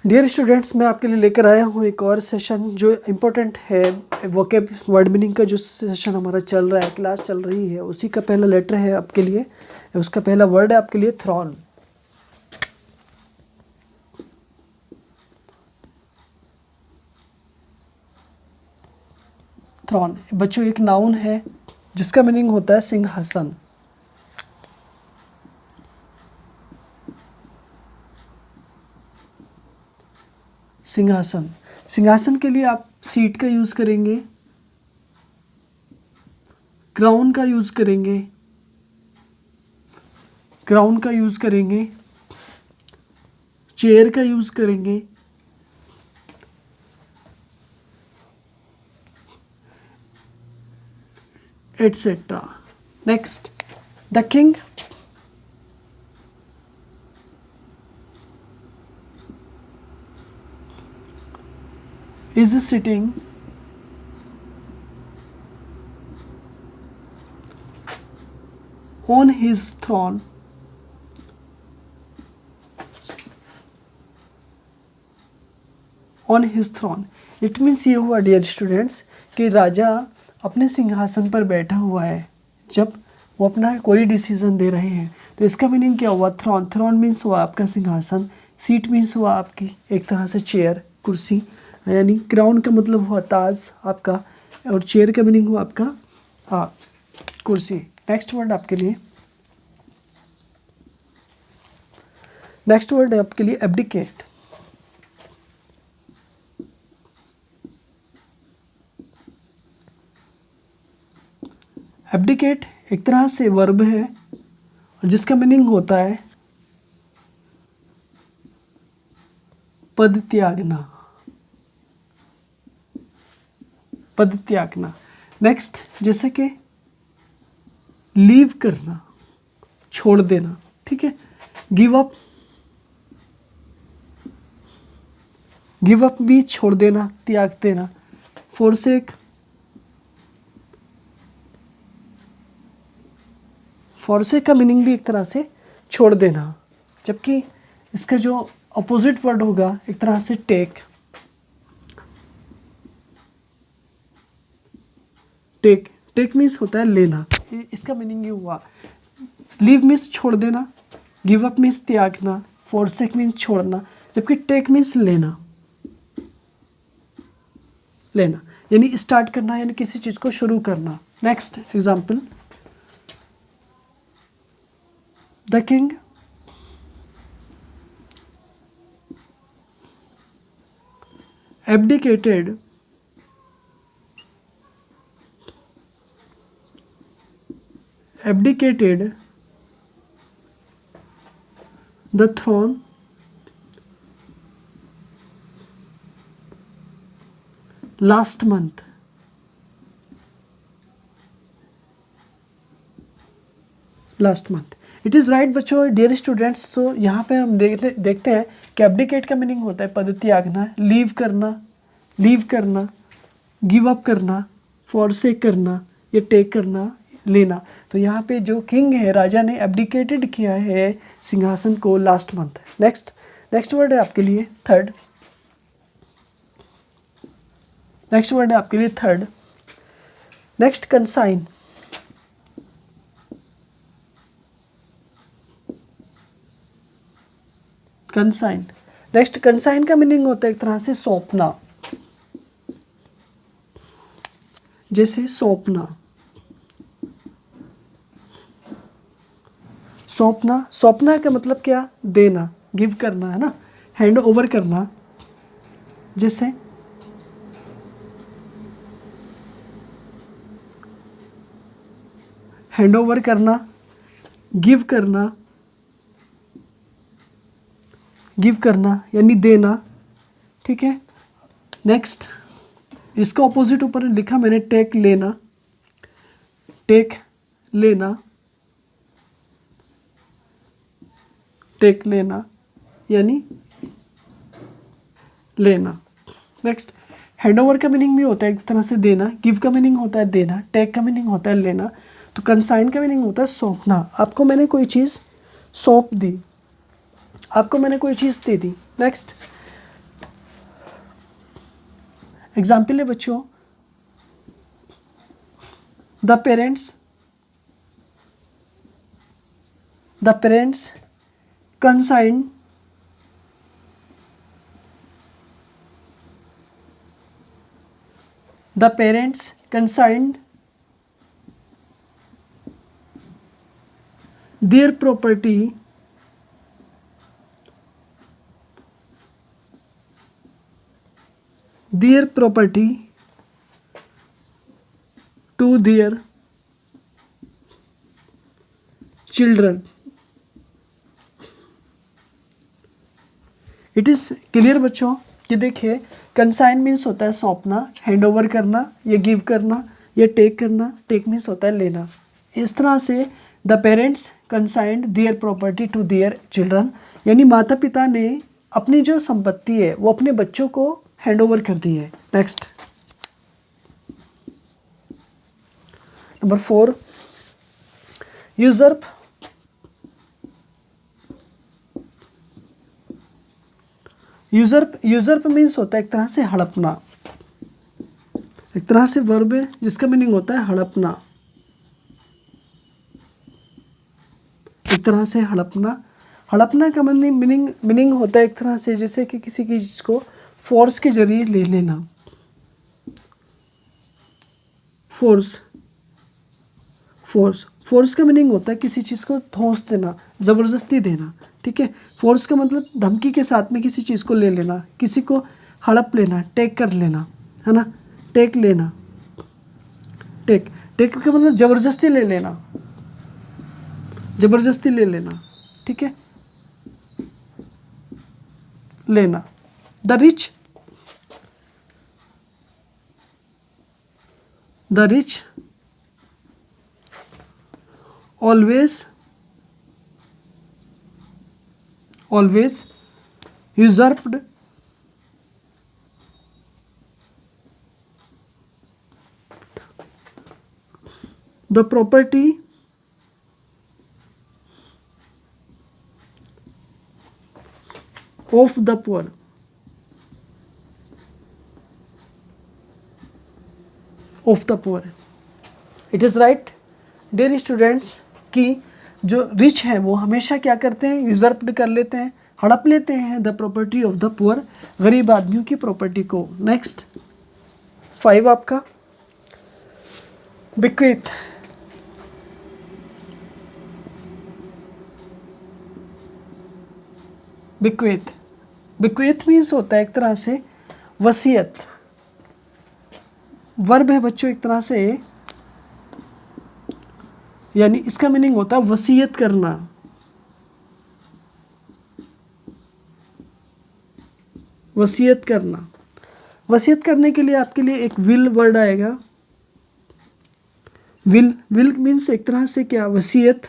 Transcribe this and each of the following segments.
Dear students, मैं आपके लिए लेकर आया हूँ एक और सेशन जो इम्पोर्टेंट है। वोकेब वर्ड मीनिंग का जो सेशन हमारा चल रहा है, क्लास चल रही है, उसी का पहला लेटर है आपके लिए, उसका पहला वर्ड है आपके लिए थ्रॉन। थ्रॉन बच्चों एक नाउन है जिसका मीनिंग होता है सिंहासन। सिंहासन, सिंहासन के लिए आप सीट का यूज़ करेंगे, क्राउन का यूज़ करेंगे, क्राउन का यूज़ करेंगे, चेयर का यूज़ करेंगे, etcetera. Next, the king is sitting on his throne on his throne। It means ये हुआ डियर स्टूडेंट्स कि राजा अपने सिंहासन पर बैठा हुआ है जब वो अपना कोई डिसीजन दे रहे हैं। तो इसका मीनिंग क्या हुआ? थ्रॉन, थ्रॉन मीन्स हुआ आपका सिंहासन, सीट मीन्स हुआ आपकी एक तरह से चेयर, कुर्सी, यानी क्राउन का मतलब हुआ ताज आपका, और चेयर का मीनिंग हुआ आपका कुर्सी। नेक्स्ट वर्ड आपके लिए, नेक्स्ट वर्ड है आपके लिए एब्डिकेट। एब्डिकेट एक तरह से वर्ब है और जिसका मीनिंग होता है पद त्यागना, पद त्यागना। नेक्स्ट, जैसे कि लीव करना, छोड़ देना, ठीक है। गिव अप, गिव अप भी छोड़ देना, त्याग देना। फोरसेक, फोरसेक का मीनिंग भी एक तरह से छोड़ देना, जबकि इसका जो अपोजिट वर्ड होगा एक तरह से टेक। टेक, टेक मीन्स होता है लेना, इसका मीनिंग ये हुआ। लीव मीन्स छोड़ देना, गिव अप मीन्स त्यागना, फोरसेक मीन्स छोड़ना, जबकि टेक मीन्स लेना, लेना यानी स्टार्ट करना, यानी किसी चीज़ को शुरू करना। Next example, the king abdicated the throne last month। Last month, it is right बच्चों, डियर स्टूडेंट्स। तो यहाँ पे हम देखते हैं कि एब्डिकेट का मीनिंग होता है पद त्यागना, लीव करना, लीव करना, गिव अप करना, फॉरसेक करना, या टेक करना, लेना। तो यहाँ पे जो किंग है, राजा ने एब्डिकेटेड किया है सिंहासन को last month. Next, next word है आपके लिए थर्ड। नेक्स्ट वर्ड है आपके लिए third. Next, consign. Consign, next, consign का मीनिंग होता है एक तरह से सौंपना, जैसे सौंपना, सौंपना, सौंपना का मतलब क्या? देना, गिव करना, है ना, हैंड ओवर करना। जैसे हैंड ओवर करना, गिव करना, गिव करना यानी देना, ठीक है। नेक्स्ट, इसका ऑपोजिट ऊपर लिखा मैंने, टेक, लेना, टेक, लेना, टेक, लेना यानी लेना। नेक्स्ट, हैंड ओवर का मीनिंग भी होता है एक तरह से देना, गिव का मीनिंग होता है देना, टेक का मीनिंग होता है लेना। तो कंसाइन का मीनिंग होता है सौंपना। आपको मैंने कोई चीज़ सौंप दी, आपको मैंने कोई चीज़ दे दी। नेक्स्ट, एग्जाम्पल है बच्चों, the parents consigned the parents consigned their property to their children. It is clear बच्चों कि देखिए कंसाइन मीन्स होता है सौंपना, हैंड ओवर करना या गिव करना या टेक करना। टेक मीन्स होता है लेना। इस तरह से the parents consigned their property to their children, यानी माता पिता ने अपनी जो संपत्ति है वो अपने बच्चों को हैंड ओवर कर दी है। नेक्स्ट नंबर 4, यूजर्प यूजर्प मीन्स होता है एक तरह से हड़पना, एक तरह से वर्ब है जिसका मीनिंग होता है हड़पना, एक तरह से हड़पना। हड़पना का मीनिंग होता है एक तरह से जैसे कि किसी की चीज़ को फोर्स के जरिए ले लेना। फोर्स का मीनिंग होता है किसी चीज़ को ठोस देना, ज़बरदस्ती देना। ठीक है, फोर्स का मतलब धमकी के साथ में किसी चीज़ को ले लेना, किसी को हड़प लेना, टेक कर लेना, है ना, टेक लेना। टेक का मतलब ज़बरदस्ती ले लेना, ज़बरदस्ती ले लेना। ठीक है, लेना। The rich always usurped the property of the poor. It is right, dear students, कि जो रिच हैं वो हमेशा क्या करते हैं, यूजर्प्ड कर लेते हैं, हड़प लेते हैं the property of the poor, गरीब आदमियों की प्रॉपर्टी को। नेक्स्ट 5 आपका बिक्विथ। बिक्विथ मीन्स होता है एक तरह से वसीयत। वर्ब है बच्चों एक तरह से, यानी इसका मीनिंग होता है वसीयत करना। वसीयत करने के लिए आपके लिए एक विल वर्ड आएगा। विल मीन्स एक तरह से क्या, वसीयत,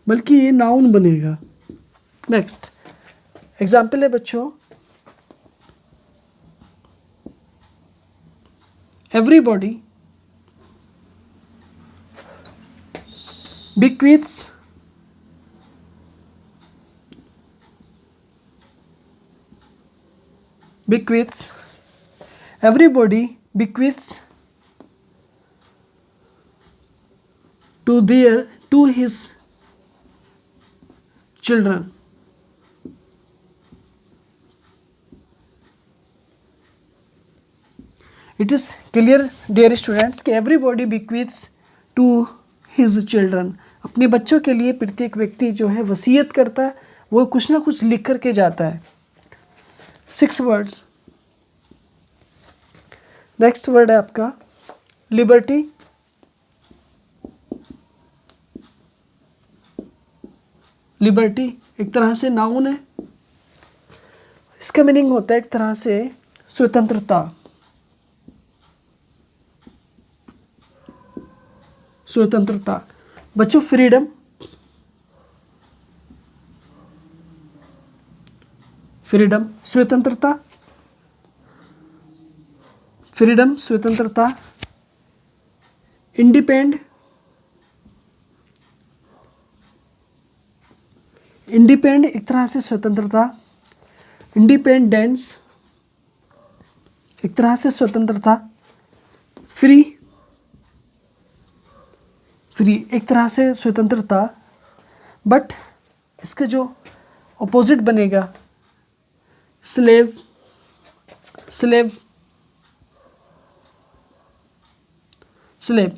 बल्कि ये नाउन बनेगा। नेक्स्ट एग्जाम्पल है बच्चों, everybody bequeaths everybody bequeaths to his children. It is clear, dear students, कि everybody bequeaths to his children, अपने बच्चों के लिए प्रत्येक व्यक्ति जो है वसीयत करता है, वो कुछ ना कुछ लिख करके जाता है। 6 वर्ड्स। नेक्स्ट वर्ड है आपका लिबर्टी। एक तरह से नाउन है, इसका मीनिंग होता है एक तरह से स्वतंत्रता। बच्चों फ्रीडम स्वतंत्रता, इंडिपेंड एक तरह से स्वतंत्रता। इंडिपेंडेंस एक तरह से स्वतंत्रता, फ्री एक तरह से स्वतंत्रता, बट इसका जो अपोजिट बनेगा स्लेव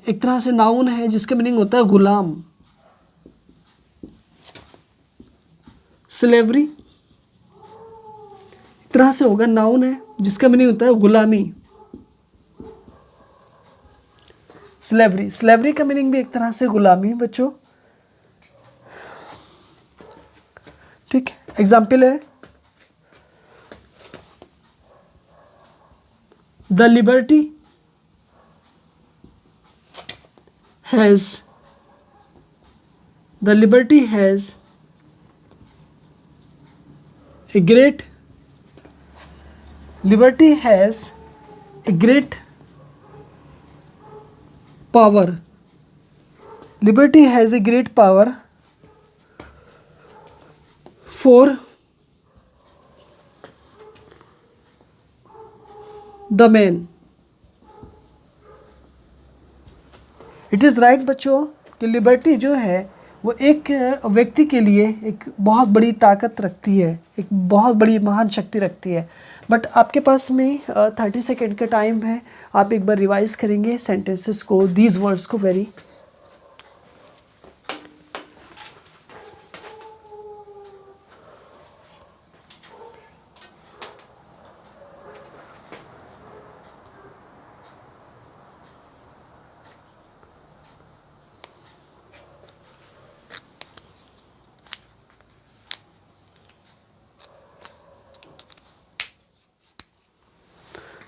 एक तरह से नाउन है जिसका मीनिंग होता है गुलाम। स्लेवरी एक तरह से होगा नाउन है जिसका मीनिंग होता है गुलामी। स्लेवरी का मीनिंग भी एक तरह से गुलामी बच्चों, ठीक। एग्जाम्पल है the liberty has a great power. Liberty has a great power for the man. It is right बच्चों कि लिबर्टी जो है वो एक व्यक्ति के लिए एक बहुत बड़ी ताकत रखती है, एक बहुत बड़ी महान शक्ति रखती है। बट आपके पास में 30 सेकेंड का टाइम है, आप एक बार रिवाइज करेंगे सेंटेंसेस को, दीज वर्ड्स को very.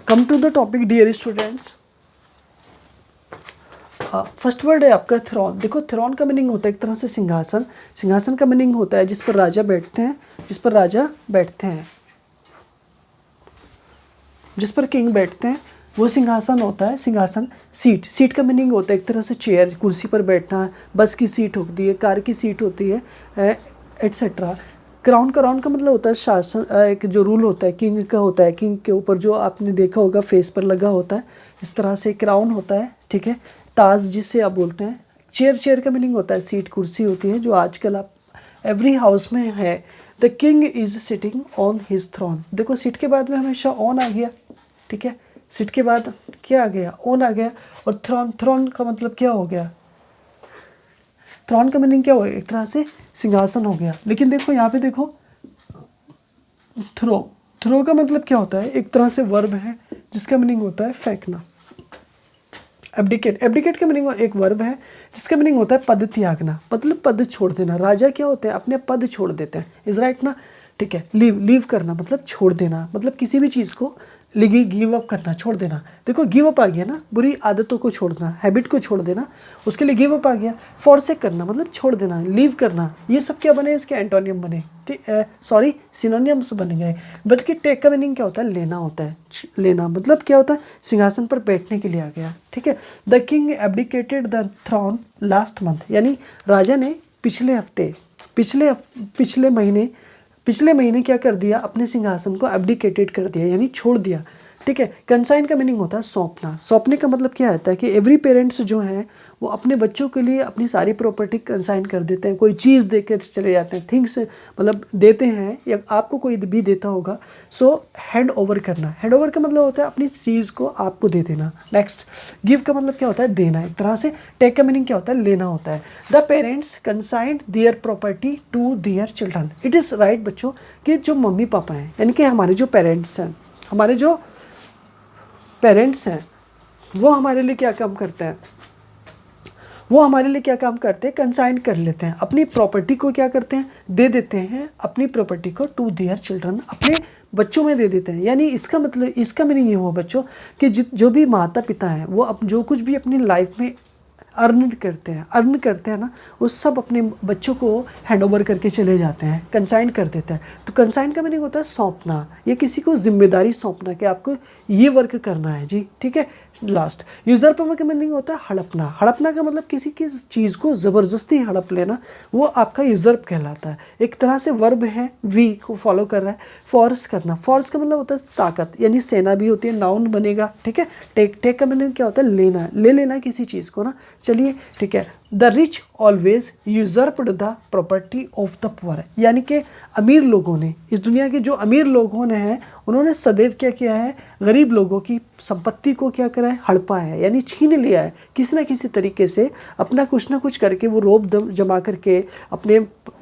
Come to the topic dear students. First word है आपका थ्रोन। देखो थ्रोन का मीनिंग होता है एक तरह से सिंहासन। सिंहासन का मीनिंग होता है जिस पर राजा बैठते हैं, जिस पर किंग बैठते हैं वो सिंहासन होता है। सिंहासन। सीट का मीनिंग होता है एक तरह से चेयर, कुर्सी पर बैठना। बस की सीट होती है, कार की सीट होती है, एट्सेट्रा। क्राउन का मतलब होता है शासन, एक जो रूल होता है किंग का होता है। किंग के ऊपर जो आपने देखा होगा फेस पर लगा होता है, इस तरह से क्राउन होता है, ठीक है। ताज जिसे आप बोलते हैं। चेयर का मीनिंग होता है सीट, कुर्सी होती है जो आजकल आप एवरी हाउस में है। The king is sitting on his throne. देखो सीट के बाद में हमेशा ऑन आ गया, ठीक है। सीट के बाद क्या आ गया? ऑन आ गया। और थ्रोन का मतलब क्या हो गया? थ्रोन का मीनिंग क्या हो गया? एक तरह से सिंहासन हो गया। लेकिन देखो यहाँ पे देखो थ्रो का मतलब क्या होता है? एक तरह से वर्ब है जिसका मीनिंग होता है फेंकना। एब्डिकेट का मीनिंग एक वर्ब है जिसका मीनिंग होता है पद त्यागना, मतलब पद छोड़ देना। राजा क्या होते हैं? अपने पद छोड़ देते हैं। इज राइट ना? ठीक है। लीव करना मतलब छोड़ देना, मतलब किसी भी चीज़ को गिव अप करना, छोड़ देना। देखो गिव अप आ गया ना, बुरी आदतों को छोड़ना, हैबिट को छोड़ देना, उसके लिए गिव अप आ गया। फॉरसेक करना मतलब छोड़ देना, लीव करना। ये सब क्या बने? इसके एंटोनियम बने, सॉरी सिनोनियम्स बन गए। बल्कि टेक का मीनिंग क्या होता है? लेना होता है। लेना मतलब क्या होता है? सिंहासन पर बैठने के लिए आ गया, ठीक है। The king abdicated the throne last month, यानी राजा ने पिछले महीने क्या कर दिया? अपने सिंहासन को एब्डिकेटेड कर दिया, यानी छोड़ दिया, ठीक है। कंसाइन का मीनिंग होता है सौंपना। सौंपने का मतलब क्या होता है कि एवरी पेरेंट्स जो हैं वो अपने बच्चों के लिए अपनी सारी प्रॉपर्टी कंसाइन कर देते हैं। कोई चीज़ देकर चले जाते हैं, थिंग्स मतलब देते हैं, या आपको कोई भी देता होगा। सो हैंड ओवर करना। हैंड ओवर का मतलब होता है अपनी चीज़ को आपको दे देना। नेक्स्ट, गिव का मतलब क्या होता है? देना एक तरह से। टेक का मीनिंग क्या होता है? लेना होता है। The parents consigned their property to their children. It is right बच्चों कि जो मम्मी पापा हैं, यानी कि हमारे जो पेरेंट्स हैं, वो हमारे लिए क्या काम करते हैं? कंसाइन कर लेते हैं। अपनी प्रॉपर्टी को क्या करते हैं? दे देते हैं अपनी प्रॉपर्टी को टू देयर चिल्ड्रन, अपने बच्चों में दे देते हैं। यानी इसका मीनिंग ये हुआ बच्चों कि जो भी माता पिता हैं वो जो कुछ भी अपनी लाइफ में अर्न करते हैं ना, वो सब अपने बच्चों को हैंड ओवर करके चले जाते हैं, कंसाइन कर देते हैं। तो कंसाइन का मीनिंग होता है सौंपना, ये किसी को जिम्मेदारी सौंपना कि आपको ये वर्क करना है जी, ठीक है। लास्ट यूजर्प का मीनिंग होता है हड़पना। हड़पना का मतलब किसी की चीज़ को ज़बरदस्ती हड़प लेना, वो आपका यूजर्प कहलाता है। एक तरह से वर्ब है, वी को फॉलो कर रहा है। फोर्स करना, फोर्स का मतलब होता है ताकत, यानी सेना भी होती है, नाउन बनेगा, ठीक है। टेक का मीनिंग क्या होता है, लेना, ले लेना किसी चीज़ को ना। चलिए ठीक है। The rich always usurped the property of the poor, यानी कि अमीर लोगों ने, इस दुनिया के जो अमीर लोगों ने हैं, उन्होंने सदैव क्या किया है, गरीब लोगों की संपत्ति को क्या करा है, हड़पा है, यानी छीन लिया है किसी ना किसी तरीके से, अपना कुछ ना कुछ करके वो रोब जमा करके अपने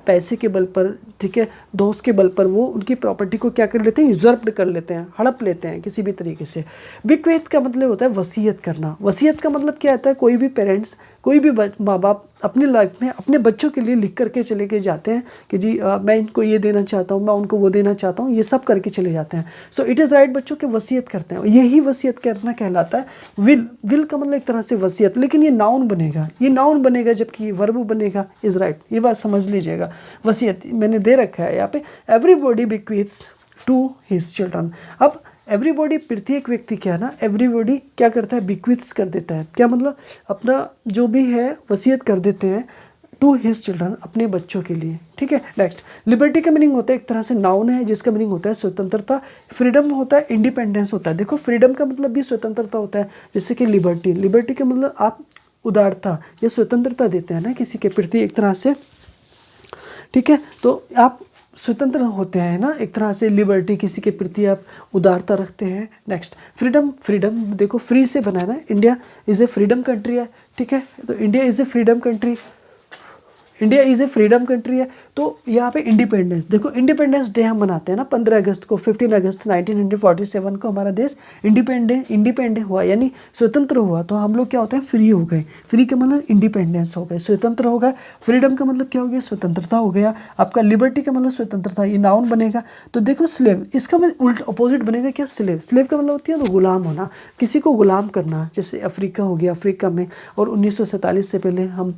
पैसे के बल पर, ठीक है, दोस्त के बल पर वो उनकी प्रॉपर्टी को क्या कर लेते हैं, यूजर्प्ड कर लेते हैं, हड़प लेते हैं किसी भी तरीके से। बिक्वेथ का मतलब होता है वसीयत करना। वसीयत का मतलब क्या आता है, कोई भी पेरेंट्स, कोई भी माँ बाप अपनी लाइफ में अपने बच्चों के लिए लिख करके चले के जाते हैं कि जी मैं इनको ये देना चाहता हूँ, मैं उनको वो देना चाहता हूँ, ये सब करके चले जाते हैं। सो इट इज़ राइट बच्चों के वसीयत करते हैं, यही वसीयत करना कहलाता है। विल का मतलब एक तरह से वसीयत, लेकिन ये नाउन बनेगा, जबकि ये वर्ब बनेगा, इज़ राइट। ये बात समझ लीजिएगा। वसीयत मैंने दे रखा है यहाँ पे, एवरीबॉडी बिक्वीथ्स टू हिज चिल्ड्रन। अब एवरीबॉडी, प्रत्येक व्यक्ति क्या है ना, एवरीबॉडी क्या करता है, बिक्विथ्स कर देता है। क्या मतलब, अपना जो भी है वसीयत कर देते हैं टू हिज चिल्ड्रन, अपने बच्चों के लिए, ठीक है। नेक्स्ट, लिबर्टी का मीनिंग होता है, एक तरह से नाउन है जिसका मीनिंग होता है स्वतंत्रता। फ्रीडम होता है, इंडिपेंडेंस होता है। देखो फ्रीडम का मतलब भी स्वतंत्रता होता है, जैसे कि लिबर्टी का मतलब आप उदारता या स्वतंत्रता देते हैं ना किसी के प्रति, एक तरह से, ठीक है। तो आप स्वतंत्र होते हैं ना, एक तरह से लिबर्टी, किसी के प्रति आप उदारता रखते हैं। नेक्स्ट, फ्रीडम देखो फ्री से बना है ना, India is a freedom country है, ठीक है। तो India is a freedom country, है। तो यहाँ पे इंडिपेंडेंस देखो, इंडिपेंडेंस डे हम मनाते हैं ना 15 अगस्त को, 15 अगस्त 1947 को हमारा देश इंडिपेंडेंट हुआ, यानी स्वतंत्र हुआ। तो हम लोग क्या होते हैं, फ्री हो गए। फ्री का मतलब इंडिपेंडेंस हो गए, स्वतंत्र हो गए। फ्रीडम का मतलब क्या हो गया, स्वतंत्रता हो गया आपका। लिबर्टी का मतलब स्वतंत्रता, ये नाउन बनेगा। तो देखो स्लेव, इसका मतलब उल्टा अपोजिट बनेगा क्या, स्लेव का मतलब होती है तो गुलाम होना, किसी को गुलाम करना। जैसे अफ्रीका हो गया, अफ्रीका में, और 1947 से पहले हम